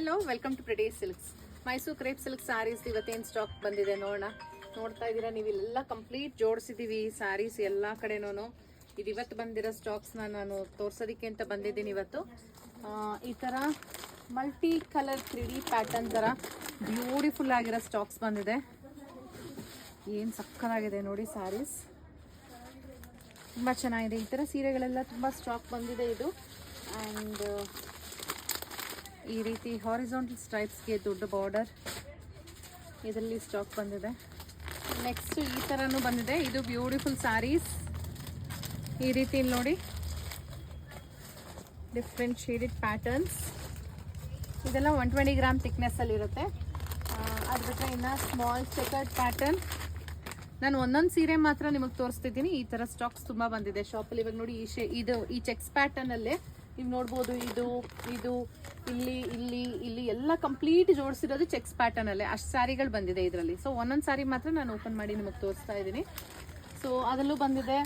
Hello, welcome to Pretty Silks. Mysore crepe silk sarees ಇವತ್ತೇನು stock ಬಂದಿದೆ ನೋಡೋಣ. ನೋಡ್ತಾ ಇದ್ದೀರಾ ನೀವು, ಇಲ್ಲೆಲ್ಲ ಕಂಪ್ಲೀಟ್ ಜೋಡಿಸಿದ್ದೀವಿ ಸ್ಯಾರೀಸ್ ಎಲ್ಲ ಕಡೆನೂ. ಇದು ಇವತ್ತು ಬಂದಿರೋ ಸ್ಟಾಕ್ಸ್ನ ನಾನು ತೋರ್ಸೋದಕ್ಕೆ ಅಂತ ಬಂದಿದ್ದೀನಿ ಇವತ್ತು. ಈ ಥರ ಮಲ್ಟಿ ಕಲರ್ 3D ಪ್ಯಾಟರ್ನ್ ಥರ ಬ್ಯೂಟಿಫುಲ್ ಆಗಿರೋ ಸ್ಟಾಕ್ಸ್ ಬಂದಿದೆ. ಏನು ಸಕ್ಕತ್ತಾಗಿದೆ ನೋಡಿ ಸ್ಯಾರೀಸ್, ತುಂಬ ಚೆನ್ನಾಗಿದೆ. ಈ ಥರ ಸೀರೆಗಳೆಲ್ಲ ತುಂಬ ಸ್ಟಾಕ್ ಬಂದಿದೆ ಇದು. ಆ್ಯಂಡ್ ಈ ರೀತಿ ಹಾರಿಜಾಂಟಲ್ ಸ್ಟ್ರೈಪ್ಸ್ಗೆ ದೊಡ್ಡ ಬಾರ್ಡರ್ ಇದರಲ್ಲಿ ಸ್ಟಾಕ್ ಬಂದಿದೆ. ನೆಕ್ಸ್ಟ್ ಈ ಥರನೂ ಬಂದಿದೆ. ಇದು ಬ್ಯೂಟಿಫುಲ್ ಸ್ಯಾರೀಸ್ ಈ ರೀತಿ ನೋಡಿ, ಡಿಫ್ರೆಂಟ್ ಶೇಡೆಡ್ ಪ್ಯಾಟರ್ನ್ಸ್. ಇದೆಲ್ಲ 120 ಗ್ರಾಮ್ ಥಿಕ್ನೆಸ್ಸಲ್ಲಿ ಇರುತ್ತೆ. ಅದು ಬಿಟ್ಟರೆ ಇನ್ನು ಸ್ಮಾಲ್ ಚೆಕರ್ಡ್ ಪ್ಯಾಟರ್ನ್. ನಾನು ಒಂದೊಂದು ಸೀರೆ ಮಾತ್ರ ನಿಮಗೆ ತೋರಿಸ್ತಿದ್ದೀನಿ. ಈ ಥರ ಸ್ಟಾಕ್ಸ್ ತುಂಬ ಬಂದಿದೆ ಶಾಪಲ್ಲಿ. ಇವಾಗ ನೋಡಿ ಈ ಚೆಕ್ಸ್ ಪ್ಯಾಟರ್ನಲ್ಲೇ ನೀವು ನೋಡ್ಬೋದು. ಇದು ಇದು ಇಲ್ಲಿ ಇಲ್ಲಿ ಇಲ್ಲಿ ಎಲ್ಲ ಕಂಪ್ಲೀಟ್ ಜೋಡಿಸಿರೋದು ಚೆಕ್ಸ್ ಪ್ಯಾಟರ್ನಲ್ಲೇ. ಅಷ್ಟು ಸ್ಯಾರಿಗಳು ಬಂದಿದೆ ಇದರಲ್ಲಿ. ಸೊ ಒಂದೊಂದು ಸ್ಯಾರಿ ಮಾತ್ರ ನಾನು ಓಪನ್ ಮಾಡಿ ನಿಮಗೆ ತೋರಿಸ್ತಾ ಇದ್ದೀನಿ. ಸೊ ಅದರಲ್ಲೂ ಬಂದಿದೆ.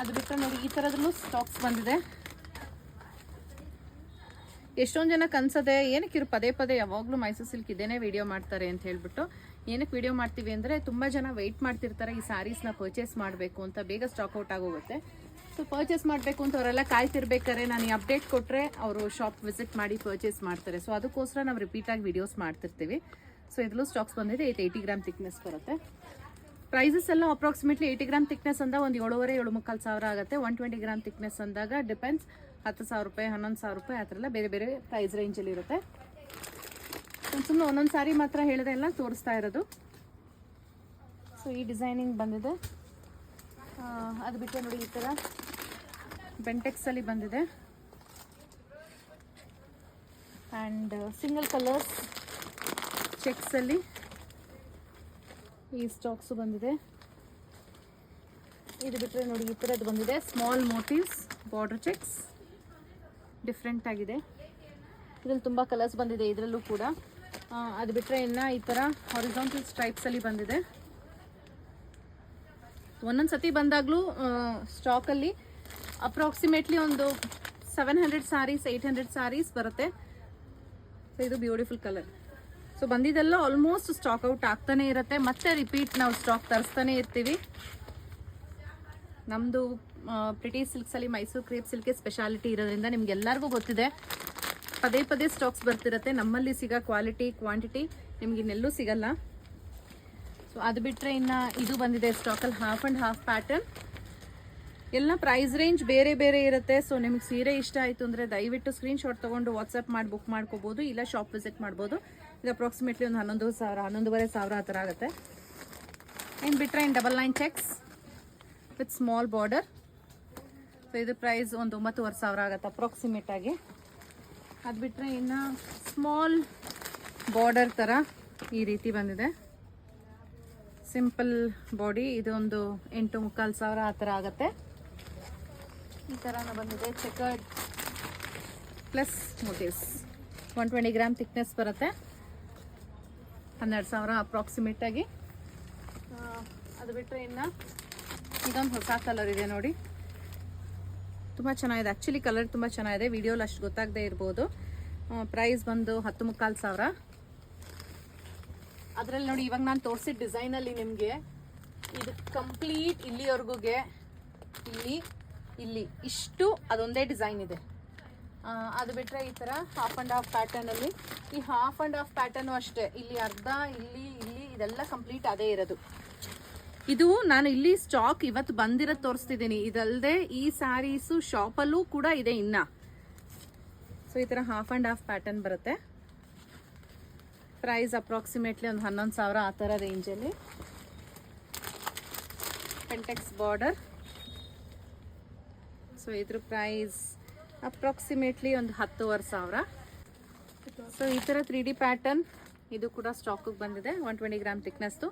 ಅದು ಬಿಟ್ಟರೆ ನೋಡಿ ಈ ಥರದಲ್ಲೂ ಸ್ಟಾಕ್ಸ್ ಬಂದಿದೆ. ಎಷ್ಟೊಂದು ಜನ ಕನ್ಸದೆ ಏನಕ್ಕಿರು ಪದೇ ಪದೇ ಯಾವಾಗಲೂ ಮೈಸೂರು ಸಿಲ್ಕ್ ಇದೇನೇ ವಿಡಿಯೋ ಮಾಡ್ತಾರೆ ಅಂತ ಹೇಳ್ಬಿಟ್ಟು. ಏನಕ್ಕೆ ವಿಡಿಯೋ ಮಾಡ್ತೀವಿ ಅಂದರೆ, ತುಂಬ ಜನ ವೆಯ್ಟ್ ಮಾಡ್ತಿರ್ತಾರೆ ಈ ಸ್ಯಾರೀಸ್ನ ಪರ್ಚೇಸ್ ಮಾಡಬೇಕು ಅಂತ. ಬೇಗ ಸ್ಟಾಕ್ ಔಟ್ ಆಗೋಗುತ್ತೆ. ಸೊ ಪರ್ಚೇಸ್ ಮಾಡಬೇಕು ಅಂತ ಅವರೆಲ್ಲ ಕಾಯ್ತಿರ್ಬೇಕಾದ್ರೆ ನಾನು ಈ ಅಪ್ಡೇಟ್ ಕೊಟ್ಟರೆ ಅವರು ಶಾಪ್ ವಿಸಿಟ್ ಮಾಡಿ ಪರ್ಚೇಸ್ ಮಾಡ್ತಾರೆ. ಸೊ ಅದಕ್ಕೋಸ್ಕರ ನಾವು ರಿಪೀಟಾಗಿ ವಿಡಿಯೋಸ್ ಮಾಡ್ತಿರ್ತೀವಿ. ಸೊ ಇದರಲ್ಲೂ ಸ್ಟಾಕ್ಸ್ ಬಂದಿದೆ. 80 ಗ್ರಾಮ್ ಥಿಕ್ನೆಸ್ ಬರುತ್ತೆ. ಪ್ರೈಸಸ್ ಎಲ್ಲ ಅಪ್ರಾಕ್ಸಿಮೇಟ್ಲಿ 80 ಗ್ರಾಮ್ ಥಿಕ್ನೆಸ್ ಅಂದಾಗ ಒಂದು 7,500 ಸಾವಿರ ಆಗುತ್ತೆ. 120 ಗ್ರಾಮ್ ಥಿಕ್ನೆಸ್ ಅಂದಾಗ ಡಿಪೆಂಡ್ಸ್, 10,000 ರೂಪಾಯಿ, 11,000 ರೂಪಾಯಿ, ಆ ಥರ ಎಲ್ಲ ಬೇರೆ ಬೇರೆ ಪ್ರೈಸ್ ರೇಂಜಲ್ಲಿ ಇರುತ್ತೆ. ಸುಮ್ಮನೆ ಒಂದೊಂದು ಸಾರಿ ಮಾತ್ರ ಹೇಳಿದೆ, ಎಲ್ಲ ತೋರಿಸ್ತಾ ಇರೋದು. ಸೊ ಈ ಡಿಸೈನಿಂಗ್ ಬಂದಿದೆ. ಅದು ಬಿಟ್ಟರೆ ನೋಡಿ ಈ ಥರ ಬೆಂಟೆಕ್ಸಲ್ಲಿ ಬಂದಿದೆ. ಆ್ಯಂಡ್ ಸಿಂಗಲ್ ಕಲರ್ಸ್ ಚೆಕ್ಸಲ್ಲಿ ಈ ಸ್ಟಾಕ್ಸು ಬಂದಿದೆ. ಇದು ಬಿಟ್ಟರೆ ನೋಡಿ ಈ ಥರದ್ದು ಬಂದಿದೆ. Small motives border cheques different ಆಗಿದೆ. ಇದರಲ್ಲಿ ತುಂಬ ಕಲರ್ಸ್ ಬಂದಿದೆ ಇದರಲ್ಲೂ ಕೂಡ. ಅದು ಬಿಟ್ಟರೆ ಇನ್ನು ಈ ಥರ ಹಾರಿಜಾಂಟಲ್ ಸ್ಟ್ರೈಪ್ಸಲ್ಲಿ ಬಂದಿದೆ. ಒಂದೊಂದು ಸತಿ ಬಂದಾಗಲೂ ಸ್ಟಾಕಲ್ಲಿ ಅಪ್ರಾಕ್ಸಿಮೇಟ್ಲಿ ಒಂದು 700 ಸ್ಯಾರೀಸ್ 800 ಸ್ಯಾರೀಸ್ ಬರುತ್ತೆ. ಸೊ ಇದು ಬ್ಯೂಟಿಫುಲ್ ಕಲರ್. ಸೊ ಬಂದಿದ್ದೆಲ್ಲ ಆಲ್ಮೋಸ್ಟ್ ಸ್ಟಾಕ್ ಔಟ್ ಆಗ್ತಾನೆ ಇರುತ್ತೆ. ಮತ್ತೆ ರಿಪೀಟ್ ನಾವು ಸ್ಟಾಕ್ ತರಿಸ್ತಾನೆ ಇರ್ತೀವಿ. ನಮ್ಮದು ಪ್ರಿಟಿ ಸಿಲ್ಕ್ಸಲ್ಲಿ ಮೈಸೂರು ಕ್ರೇಪ್ ಸಿಲ್ಕ್ಗೆ ಸ್ಪೆಷಾಲಿಟಿ ಇರೋದ್ರಿಂದ ನಿಮ್ಗೆಲ್ಲರಿಗೂ ಗೊತ್ತಿದೆ, ಪದೇ ಪದೇ ಸ್ಟಾಕ್ಸ್ ಬರ್ತಿರುತ್ತೆ. ನಮ್ಮಲ್ಲಿ ಸಿಗೋ ಕ್ವಾಲಿಟಿ ಕ್ವಾಂಟಿಟಿ ನಿಮ್ಗೆ ಇನ್ನೆಲ್ಲೂ ಸಿಗಲ್ಲ. ಸೊ ಅದು ಬಿಟ್ಟರೆ ಇನ್ನು ಇದು ಬಂದಿದೆ ಸ್ಟಾಕಲ್ಲಿ ಹಾಫ್ ಆ್ಯಂಡ್ ಹಾಫ್ ಪ್ಯಾಟರ್ನ್. ಎಲ್ಲ ಪ್ರೈಸ್ ರೇಂಜ್ ಬೇರೆ ಬೇರೆ ಇರುತ್ತೆ. ಸೊ ನಿಮಗೆ ಸೀರೆ ಇಷ್ಟ ಆಯಿತು ಅಂದರೆ ದಯವಿಟ್ಟು ಸ್ಕ್ರೀನ್ಶಾಟ್ ತೊಗೊಂಡು ವಾಟ್ಸಪ್ ಮಾಡಿ ಬುಕ್ ಮಾಡ್ಕೋಬೋದು, ಇಲ್ಲ ಶಾಪ್ ವಿಸಿಟ್ ಮಾಡ್ಬೋದು. ಇದು ಅಪ್ರಾಕ್ಸಿಮೇಟ್ಲಿ ಒಂದು 11,000 11,500 ಆ ಥರ ಆಗುತ್ತೆ. ಇನ್ನು ಬಿಟ್ಟರೆ ಇನ್ನು 99 cheques with small border. So ಇದು ಪ್ರೈಸ್ ಒಂದು 9,500 ಆಗುತ್ತೆ ಅಪ್ರಾಕ್ಸಿಮೇಟಾಗಿ. ಅದು ಬಿಟ್ಟರೆ ಇನ್ನು ಸ್ಮಾಲ್ ಬಾರ್ಡರ್ ಥರ ಈ ರೀತಿ ಬಂದಿದೆ. ಸಿಂಪಲ್ ಬಾಡಿ, ಇದೊಂದು 8,300 ಆ ಥರ ಆಗುತ್ತೆ. ಈ ಥರನೂ ಬಂದಿದೆ. Chequered plus motives 120 gram thickness ಬರುತ್ತೆ. 12,000 ಅಪ್ರಾಕ್ಸಿಮೇಟಾಗಿ. ಅದು ಬಿಟ್ಟರೆ ಇನ್ನು ಇದೊಂದು ಹೊಸ ಕಲರ್ ಇದೆ ನೋಡಿ, ತುಂಬ ಚೆನ್ನಾಗಿದೆ. ಆ್ಯಕ್ಚುಲಿ ಕಲರ್ ತುಂಬ ಚೆನ್ನಾಗಿದೆ, ವಿಡಿಯೋಲಿ ಅಷ್ಟು ಗೊತ್ತಾಗದೇ ಇರ್ಬೋದು. ಪ್ರೈಸ್ ಬಂದು 10,300. ಅದರಲ್ಲಿ ನೋಡಿ ಇವಾಗ ನಾನು ತೋರಿಸಿದ ಡಿಸೈನಲ್ಲಿ ನಿಮಗೆ ಇದು ಕಂಪ್ಲೀಟ್ ಇಲ್ಲಿವರೆಗೂಗೆ ಇಲ್ಲಿ ಇಲ್ಲಿ ಇಷ್ಟು ಅದೊಂದೇ ಡಿಸೈನ್ ಇದೆ. ಅದು ಬಿಟ್ಟರೆ ಈ ಥರ ಹಾಫ್ ಆ್ಯಂಡ್ ಹಾಫ್ ಪ್ಯಾಟರ್ನಲ್ಲಿ, ಈ ಹಾಫ್ ಆ್ಯಂಡ್ ಹಾಫ್ ಪ್ಯಾಟರ್ನು ಅಷ್ಟೇ. ಇಲ್ಲಿ ಅರ್ಧ, ಇಲ್ಲಿ ಇಲ್ಲಿ ಇದೆಲ್ಲ ಕಂಪ್ಲೀಟ್ ಅದೇ ಇರೋದು. ಇದು ನಾನು ಇಲ್ಲಿ ಸ್ಟಾಕ್ ಇವತ್ತು ಬಂದಿರೋದು ತೋರಿಸ್ತಿದ್ದೀನಿ. ಇದಲ್ಲದೆ ಈ ಸ್ಯಾರೀಸು ಶಾಪಲ್ಲೂ ಕೂಡ ಇದೆ ಇನ್ನು. ಸೊ ಈ ಥರ ಹಾಫ್ ಆ್ಯಂಡ್ ಹಾಫ್ ಪ್ಯಾಟರ್ನ್ ಬರುತ್ತೆ. ಪ್ರೈಸ್ ಅಪ್ರಾಕ್ಸಿಮೇಟ್ಲಿ ಒಂದು 11,000 ಆ ಥರ ರೇಂಜಲ್ಲಿ. ಪೆಂಟೆಕ್ಸ್ ಬಾರ್ಡರ್. ಸೊ ಇದ್ರ ಪ್ರೈಸ್ ಅಪ್ರಾಕ್ಸಿಮೇಟ್ಲಿ ಒಂದು 10,500. ಸೊ ಈ ಥರ 3D ಪ್ಯಾಟರ್ನ್ ಇದು ಕೂಡ ಸ್ಟಾಕಿಗೆ ಬಂದಿದೆ. 120 ಗ್ರಾಮ್ ಥಿಕ್ನೆಸ್ದು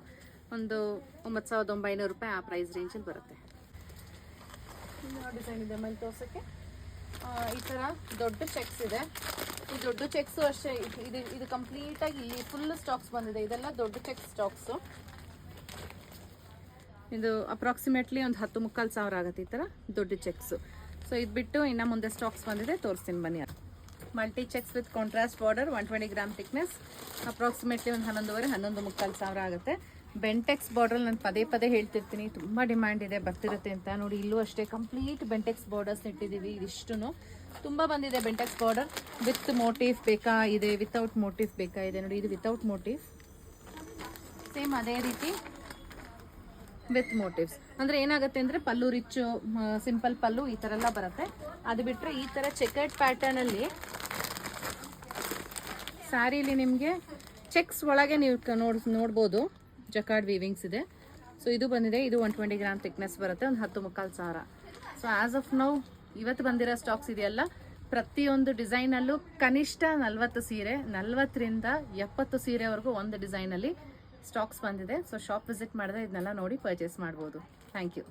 ಒಂದು 9,900 ರೂಪಾಯಿ ಆ ಪ್ರೈಸ್ ರೇಂಜಲ್ಲಿ ಬರುತ್ತೆ. ಡಿಸೈನ್ ಇದೆ ಮೇಲೆ ತೋರ್ಸೋಕ್ಕೆ. ಈ ಥರ ದೊಡ್ಡ ಚೆಕ್ಸ್ ಇದೆ. ಈ ದೊಡ್ಡ ಚೆಕ್ಸು ಅಷ್ಟೇ. ಇದು ಕಂಪ್ಲೀಟಾಗಿ ಇಲ್ಲಿ ಫುಲ್ ಸ್ಟಾಕ್ಸ್ ಬಂದಿದೆ. ಇದೆಲ್ಲ ದೊಡ್ಡ ಚೆಕ್ ಸ್ಟಾಕ್ಸು. ಇದು ಅಪ್ರಾಕ್ಸಿಮೇಟ್ಲಿ ಒಂದು 10,300 ಆಗುತ್ತೆ ಈ ಥರ ದೊಡ್ಡ ಚೆಕ್ಸು. ಸೊ ಇದು ಬಿಟ್ಟು ಇನ್ನು ಮುಂದೆ ಸ್ಟಾಕ್ಸ್ ಬಂದಿದೆ, ತೋರಿಸ್ತೀನಿ ಬನ್ನಿ. Multi cheques with contrast border 120 gram thickness, approximately ಒಂದು 11 ಮುಕ್ಕಾಲು ಸಾವಿರ ಆಗುತ್ತೆ. ಬೆಂಟೆಕ್ಸ್ ಬಾರ್ಡರ್ ನಾನು ಪದೇ ಪದೇ ಹೇಳ್ತಿರ್ತೀನಿ, ತುಂಬ ಡಿಮ್ಯಾಂಡ್ ಇದೆ, ಬರ್ತಿರುತ್ತೆ ಅಂತ. ನೋಡಿ ಇಲ್ಲೂ ಅಷ್ಟೇ ಕಂಪ್ಲೀಟ್ ಬೆಂಟೆಕ್ಸ್ ಬಾರ್ಡರ್ಸ್ ಇಟ್ಟಿದ್ದೀವಿ. ಇದಿಷ್ಟು ತುಂಬ ಬಂದಿದೆ ಬೆಂಟೆಕ್ಸ್ ಬಾರ್ಡರ್. ವಿತ್ ಮೋಟಿಫ್ ಬೇಕಾ ಇದೆ, ವಿತೌಟ್ ಮೋಟಿಫ್ ಬೇಕಾ ಇದೆ. ನೋಡಿ ಇದು ವಿತೌಟ್ ಮೋಟಿಫ್, ಸೇಮ್ ಅದೇ ರೀತಿ ವಿತ್ ಮೋಟಿವ್ಸ್. ಅಂದರೆ ಏನಾಗುತ್ತೆ ಅಂದರೆ ಪಲ್ಲು ರಿಚ್ಚು, ಸಿಂಪಲ್ ಪಲ್ಲು ಈ ಥರ ಎಲ್ಲ ಬರುತ್ತೆ. ಅದು ಬಿಟ್ಟರೆ ಈ ಥರ ಚೆಕರ್ಡ್ ಪ್ಯಾಟರ್ನಲ್ಲಿ ಸ್ಯಾರೀಲಿ ನಿಮಗೆ ಚೆಕ್ಸ್ ಒಳಗೆ ನೀವು ನೋಡ್ಬೋದು ಜಕಾರ್ಡ್ ವೀವಿಂಗ್ಸ್ ಇದೆ. ಸೊ ಇದು ಬಂದಿದೆ, ಇದು 120 ಗ್ರಾಮ್ ಥಿಕ್ನೆಸ್ ಬರುತ್ತೆ, ಒಂದು 10 ಮುಕ್ಕಾಲು ಸಾವಿರ. ಸೊ ಆ್ಯಸ್ ಆಫ್ ನೌ ಇವತ್ತು ಬಂದಿರೋ ಸ್ಟಾಕ್ಸ್ ಇದೆಯಲ್ಲ, ಪ್ರತಿಯೊಂದು ಡಿಸೈನಲ್ಲೂ ಕನಿಷ್ಠ 40 ಸೀರೆ, 40ರಿಂದ 70 ಸೀರೆವರೆಗೂ ಒಂದು ಡಿಸೈನಲ್ಲಿ ಸ್ಟಾಕ್ಸ್ ಬಂದಿದೆ. ಸೊ ಶಾಪ್ ವಿಸಿಟ್ ಮಾಡಿದ್ರೆ ಇದನ್ನೆಲ್ಲ ನೋಡಿ ಪರ್ಚೇಸ್ ಮಾಡ್ಬೋದು. Thank you.